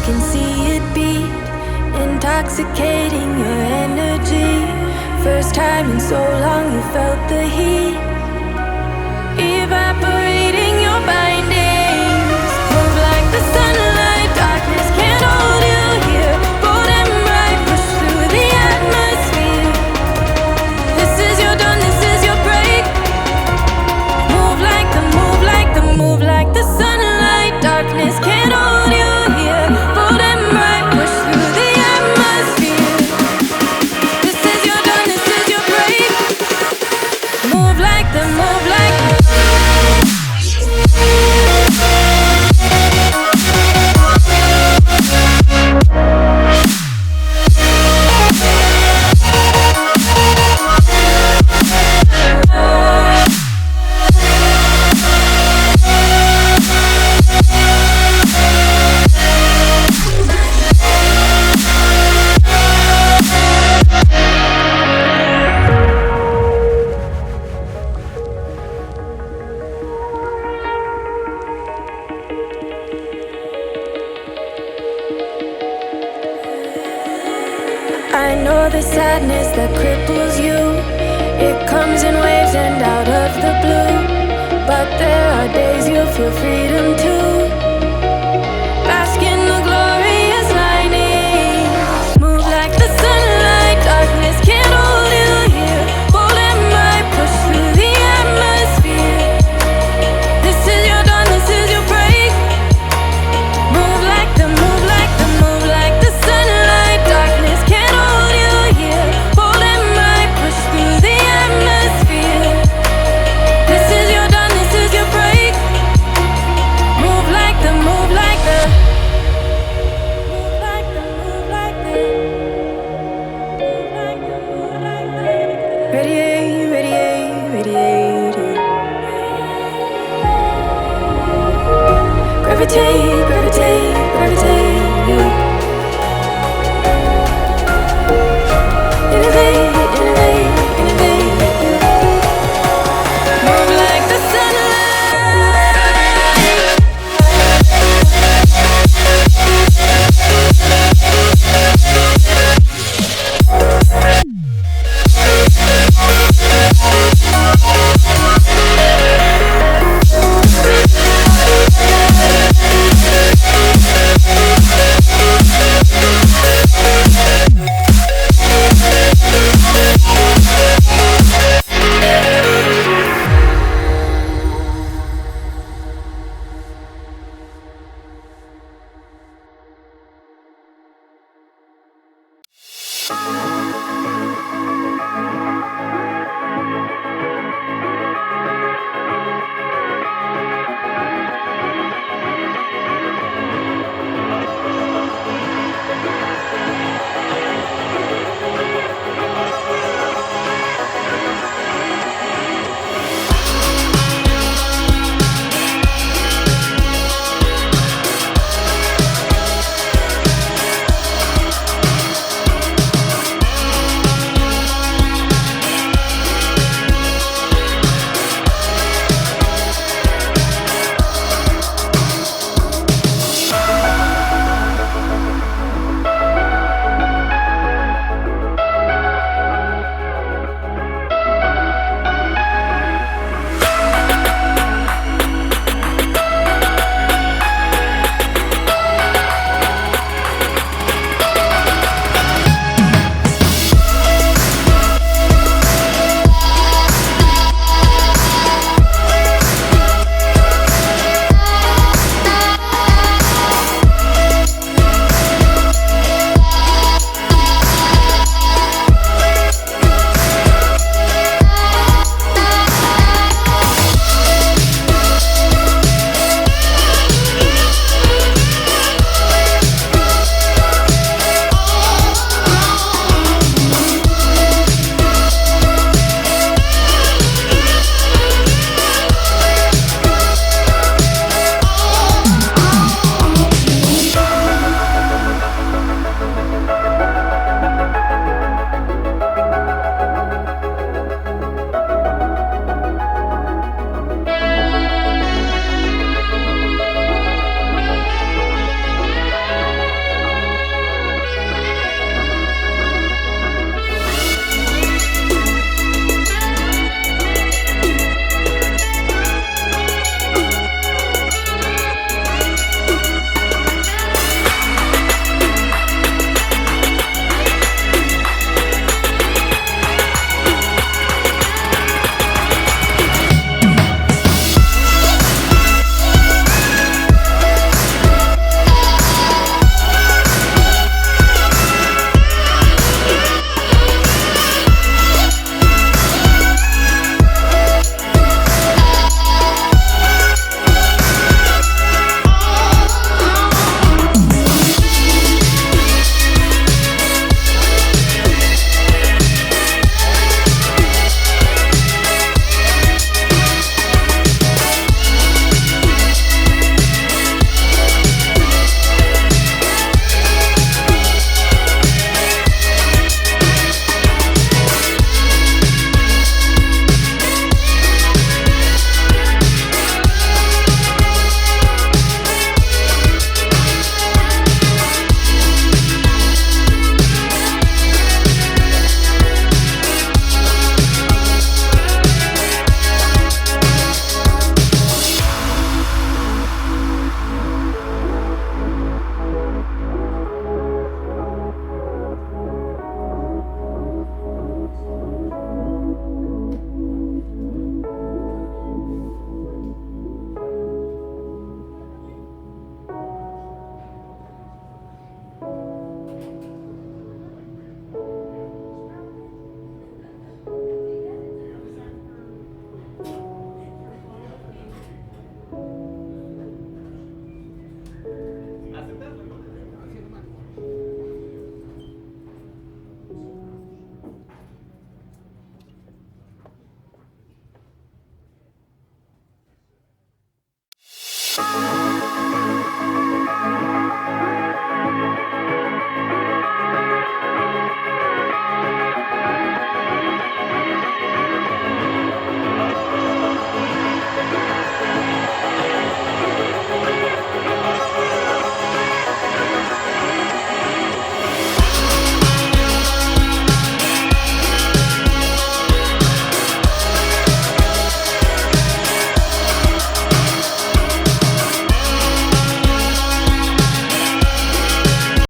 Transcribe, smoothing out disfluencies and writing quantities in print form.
can see it beat, intoxicating your energy. First time in so long you felt the heat, evaporating your bindings. Move like the sunlight, darkness can't hold you here. Bold and bright, push through the atmosphere. This is your dawn, this is your break. Move like the, move like the, move like the sunlight, darkness can't hold you here. Bold and bright, push through the atmosphere. This is your dawn, this is your break. Move like the, move like the. I know the sadness that cripples you. It comes in waves and out of the blue. But there are days you feel freedom too. Bask in the glorious lightning. Move like the sunlight, darkness can't hold you here. Bold and bright, push through the atmosphere. This is your dawn, this is your break. Move like the, move like the, move like the sunlight, darkness can't hold you here. Bold and bright, push through the atmosphere. This is your dawn, this is your break. Move like the, move like the, move like the, move like the, move like the, move like the. Radiate, radiate, radiate. Gravitate.